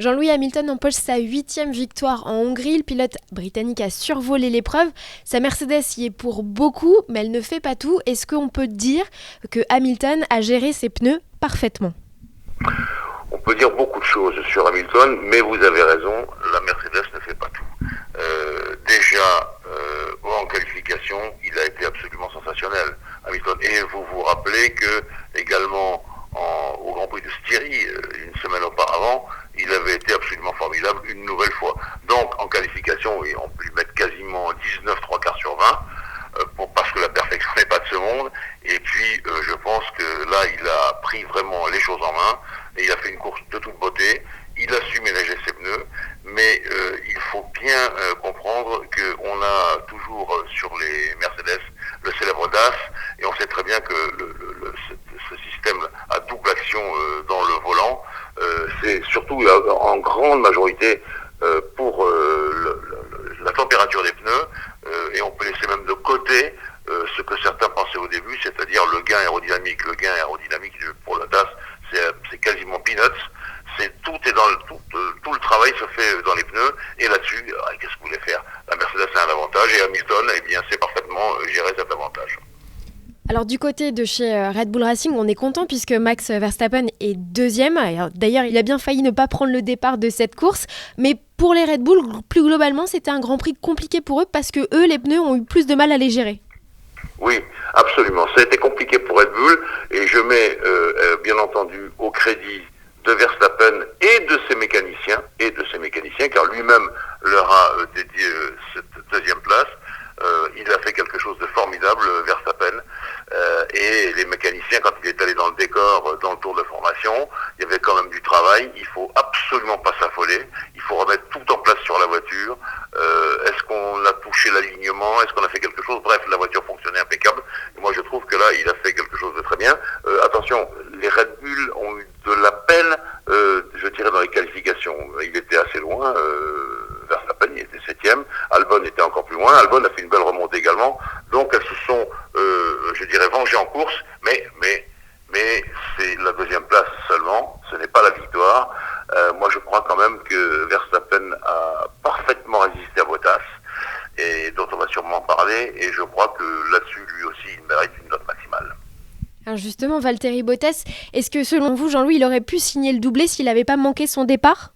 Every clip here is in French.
Jean-Louis Hamilton empoche sa 8e victoire en Hongrie. Le pilote britannique a survolé l'épreuve. Sa Mercedes y est pour beaucoup, mais elle ne fait pas tout. Est-ce qu'on peut dire que Hamilton a géré ses pneus parfaitement ? On peut dire beaucoup de choses sur Hamilton, mais vous avez raison, la Mercedes ne fait pas tout. Déjà, en qualification, il a été absolument sensationnel, Hamilton. Et vous vous rappelez que, également, au Grand Prix de Styrie, une semaine auparavant, il avait été absolument formidable une nouvelle fois. Donc, en qualification, oui, on peut lui mettre quasiment 19 3 quarts sur 20, parce que la perfection n'est pas de ce monde. Et puis, je pense que là, il a pris vraiment les choses en main, et il a fait une course de toute beauté. Il a su ménager ses pneus, mais il faut bien comprendre qu'on a toujours sur les Mercedes le célèbre DAS, et on sait très bien que ce système à double action dans le volant, c'est surtout en grande majorité pour la température des pneus, et on peut laisser même de côté ce que certains pensaient au début, c'est-à-dire le gain aérodynamique. Le gain aérodynamique pour la DAS, c'est quasiment peanuts. Tout le travail se fait dans les pneus, et là-dessus, qu'est-ce que vous voulez faire ? La Mercedes a un avantage, et Hamilton, sait parfaitement gérer cet avantage. Alors du côté de chez Red Bull Racing, on est content puisque Max Verstappen est 2e. D'ailleurs, il a bien failli ne pas prendre le départ de cette course. Mais pour les Red Bull, plus globalement, c'était un Grand Prix compliqué pour eux parce que eux, les pneus, ont eu plus de mal à les gérer. Oui, absolument. Ça a été compliqué pour Red Bull, et je mets bien entendu au crédit de Verstappen et de ses mécaniciens, car lui-même leur a dédié cette 2e place. Il a fait quelque chose de formidable, Verstappen, et les mécaniciens, quand il est allé dans le décor, dans le tour de formation, il y avait quand même du travail. Il faut absolument pas s'affoler, il faut remettre tout en place sur la voiture. Est-ce qu'on a touché l'alignement, est-ce qu'on a fait quelque chose? Bref, la voiture fonctionnait impeccable, et moi je trouve que là, il a fait quelque chose de très bien. Attention, les Red Bull ont eu de la peine, je dirais, dans les qualifications. Il était assez loin, Verstappen, il était 7e, Albon était encore plus loin, Albon a fait une belle remontée également, donc elles se sont, je dirais, vengées en course, mais c'est la 2e place seulement, ce n'est pas la victoire. Moi je crois quand même que Verstappen a parfaitement résisté à Bottas, et dont on va sûrement parler, et je crois que là-dessus, lui aussi, il mérite une note maximale. Alors justement, Valtteri Bottas, est-ce que selon vous, Jean-Louis, il aurait pu signer le doublé s'il n'avait pas manqué son départ ?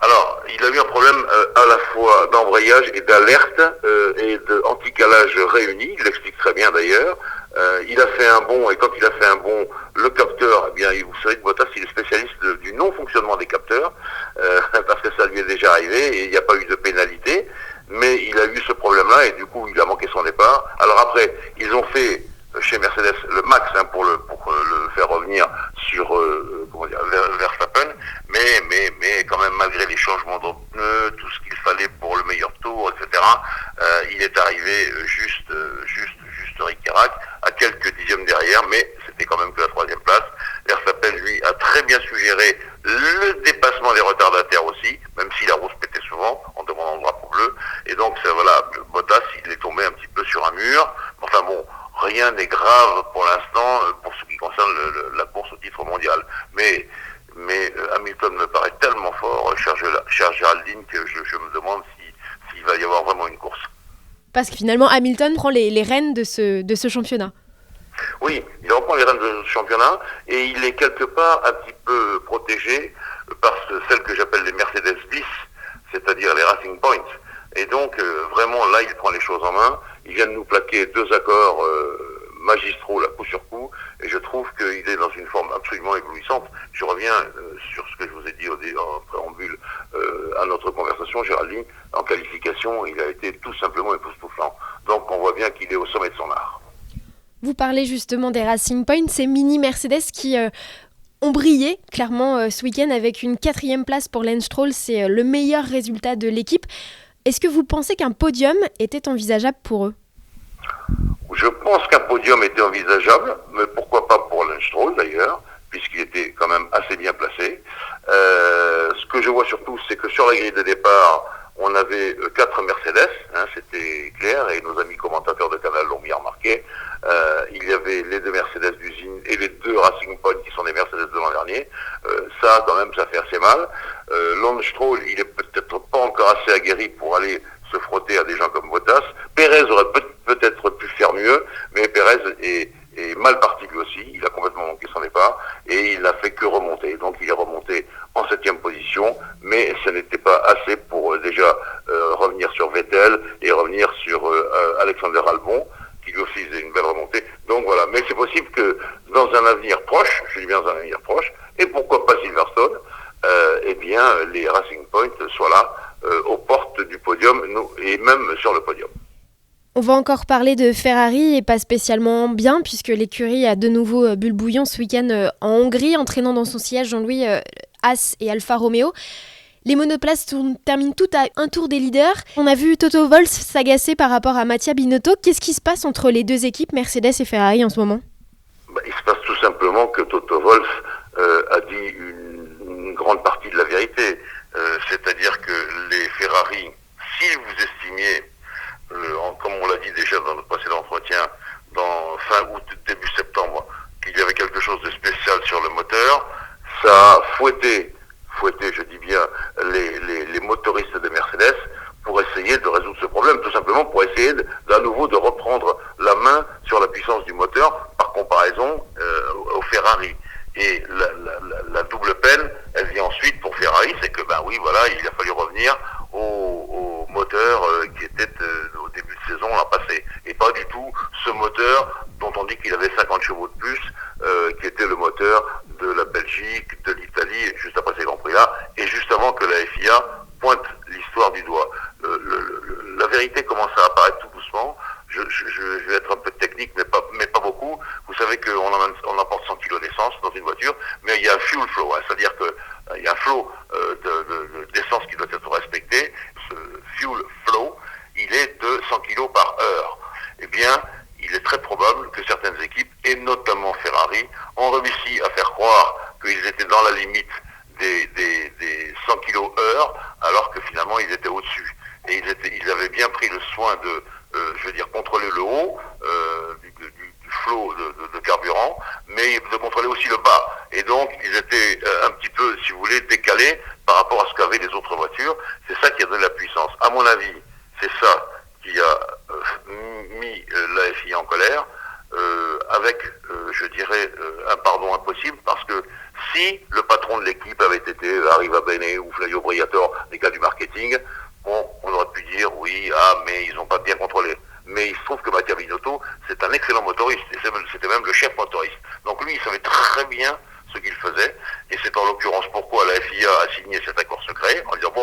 Alors, il a eu un problème à la fois d'embrayage et d'alerte et d'anticalage réunis, il l'explique très bien d'ailleurs. Il a fait un bond, et quand il a fait un bond, le capteur, eh bien, vous savez que Bottas, il est spécialiste du non-fonctionnement des capteurs, parce que ça lui est déjà arrivé, et il n'y a pas eu de pénalité, mais il a eu ce problème-là, et du coup, il a manqué son départ. Alors après, ils ont fait chez Mercedes le max pour le faire revenir sur Verstappen, mais quand même, malgré les changements de pneus, tout ce qu'il fallait pour le meilleur tour, etc., il est arrivé juste ric-rac, à quelques dixièmes derrière, mais c'était quand même que la 3e place. Verstappen, lui, a très bien suggéré le dépassement des retardataires aussi, même si la roue se pétait souvent en demandant le drapeau bleu, et donc voilà, Bottas, il est tombé un petit peu sur un mur. Enfin bon, rien n'est grave pour l'instant pour ce qui concerne la course au titre mondial. Mais Hamilton me paraît tellement fort, cher Géraldine, que je me demande s'il va y avoir vraiment une course. Parce que finalement, Hamilton prend les rênes de ce championnat. Oui, il reprend les rênes de ce championnat, et il est quelque part un petit peu protégé par celles que j'appelle les Mercedes bis, c'est-à-dire les Racing Points. Et donc, vraiment, là, il prend les choses en main. Il vient de nous plaquer 2 accords magistraux, là, coup sur coup, et je trouve qu'il est dans une forme absolument éblouissante. Je reviens sur ce que je vous ai dit en préambule à notre conversation, Géraldine. En qualification, il a été tout simplement époustouflant. Donc, on voit bien qu'il est au sommet de son art. Vous parlez justement des Racing Points, ces mini Mercedes qui ont brillé clairement ce week-end avec une 4e place pour Lance Stroll. C'est le meilleur résultat de l'équipe. Est-ce que vous pensez qu'un podium était envisageable pour eux ? Je pense qu'un podium était envisageable, mais pourquoi pas pour Lance Stroll d'ailleurs, puisqu'il était quand même assez bien placé. Ce que je vois surtout, c'est que sur la grille de départ, on avait 4 Mercedes, c'était clair, et nos amis commentateurs de Canal l'ont bien remarqué. Il y avait les 2 Mercedes d'usine et les 2 Racing Point qui sont des Mercedes de l'an dernier. Ça, quand même, ça fait assez mal. Lance Stroll, il est peut-être pas encore assez aguerri pour aller se frotter à des gens comme Bottas. Pérez aurait peut-être pu faire mieux, mais Pérez est mal parti lui aussi. Il a complètement manqué son départ et il n'a fait que remonter. Donc il est remonté en 7e position, mais ce n'était pas assez pour déjà revenir sur Vettel et revenir sur Alexander Albon, qui lui aussi faisait une belle remontée. Donc voilà, mais c'est possible que dans un avenir proche, je dis bien dans un avenir proche, et pourquoi pas Silverstone, eh bien les Racing Point soient là aux portes du podium et même sur le podium. On va encore parler de Ferrari et pas spécialement bien puisque l'écurie a de nouveau bu le bouillon ce week-end en Hongrie, entraînant dans son sillage Jean-Louis Haas et Alfa Romeo. Les monoplaces terminent toutes à un tour des leaders. On a vu Toto Wolff s'agacer par rapport à Mattia Binotto. Qu'est-ce qui se passe entre les deux équipes, Mercedes et Ferrari, en ce moment ? Il se passe tout simplement que Toto Wolff a dit une grande partie de la vérité. C'est-à-dire que les Ferrari, si vous estimiez, comme on l'a dit déjà dans notre précédent entretien, dans fin août, début septembre, qu'il y avait quelque chose de spécial sur le moteur, ça a fouetté, je dis bien, les motoristes de Mercedes pour essayer de résoudre ce problème, tout simplement pour essayer d'à nouveau de reprendre la main sur la puissance du moteur par comparaison au Ferrari. Et la double peine, elle vient ensuite pour Ferrari, c'est que il a fallu revenir au moteur qui était au début de saison l'an passé, et pas du tout ce moteur dont on dit qu'il avait 50 chevaux de plus, qui était le moteur de la Belgique, de l'Italie, juste après ces Grands Prix-là, et juste avant que la FIA pointe l'histoire du doigt. La vérité commence à apparaître tout doucement. Je vais être un peu technique, mais pas beaucoup. Vous savez qu'on emporte 100 kg d'essence dans une voiture, mais il y a un fuel flow, c'est-à-dire qu'il y a un flow d'essence qui doit être respecté. Ce fuel flow, il est de 100 kg par heure. Eh bien, il est très probable que certaines équipes, et notamment Ferrari, ont réussi à faire croire qu'ils étaient dans la limite des 100 kg heure, alors que finalement ils étaient au-dessus. Et ils avaient bien pris le soin de contrôler le haut du flot de carburant, mais de contrôler aussi le bas. Et donc, ils étaient un petit peu, si vous voulez, décalés par rapport à ce qu'avaient les autres voitures. C'est ça qui a donné la puissance. À mon avis, c'est ça qui a mis la FIA en colère, avec, un pardon impossible, parce que si le patron de l'équipe avait été Arriva Bene ou Flavio Briatore, les gars du marketing, on aurait pu dire oui, mais ils n'ont pas bien contrôlé. Mais il se trouve que Mattia Binotto, c'est un excellent motoriste, et c'était même le chef motoriste. Donc lui, il savait très bien ce qu'il faisait, et c'est en l'occurrence pourquoi la FIA a signé cet accord secret, en disant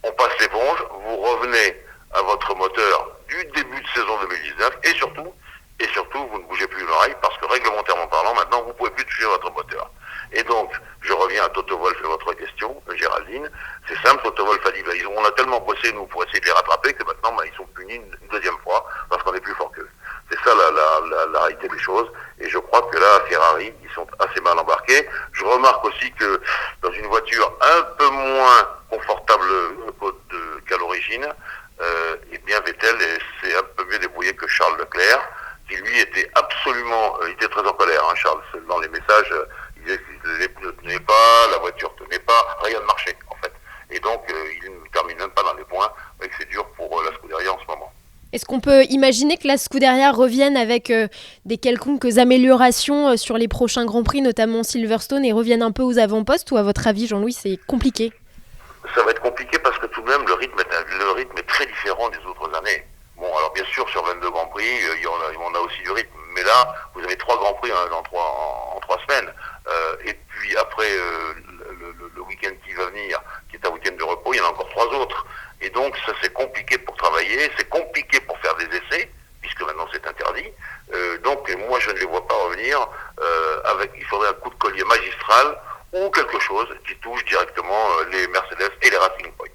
on passe l'éponge, vous revenez à votre moteur du début de saison 2019, et surtout, vous ne bougez plus une oreille, parce que réglementairement parlant, maintenant, vous ne pouvez plus toucher votre moteur. Et donc, je reviens à Toto Wolff et votre question, Géraldine. C'est simple, Toto Wolff a dit, on a tellement bossé, nous, pour essayer de les rattraper, que maintenant, ils sont punis une deuxième fois, parce qu'on est plus fort qu'eux. C'est ça la réalité des choses. Et je crois que là, Ferrari, ils sont assez mal embarqués. Je remarque aussi que dans une voiture un peu moins confortable qu'à l'origine, Vettel s'est un peu mieux débrouillé que Charles Leclerc, qui lui était il était très en colère, Charles, dans les messages, les pneus ne tenaient pas, la voiture ne tenait pas, rien ne marchait en fait. Et donc il ne termine même pas dans les points, et que c'est dur pour la Scuderia en ce moment. Est-ce qu'on peut imaginer que la Scuderia revienne avec des quelconques améliorations sur les prochains Grands Prix, notamment Silverstone, et revienne un peu aux avant-postes, ou à votre avis, Jean-Louis, c'est compliqué ? Ça va être compliqué parce que tout de même le rythme est très différent des autres années. Bon, alors bien sûr, sur 22 Grands Prix, on a aussi du rythme. Mais là, vous avez 3 Grands Prix en 3 semaines. Et puis après, le week-end qui va venir, qui est un week-end de repos, il y en a encore 3 autres. Et donc, ça c'est compliqué pour travailler, c'est compliqué pour faire des essais, puisque maintenant c'est interdit. Donc, moi, je ne les vois pas revenir il faudrait un coup de collier magistral ou quelque chose qui touche directement les Mercedes et les Racing Point.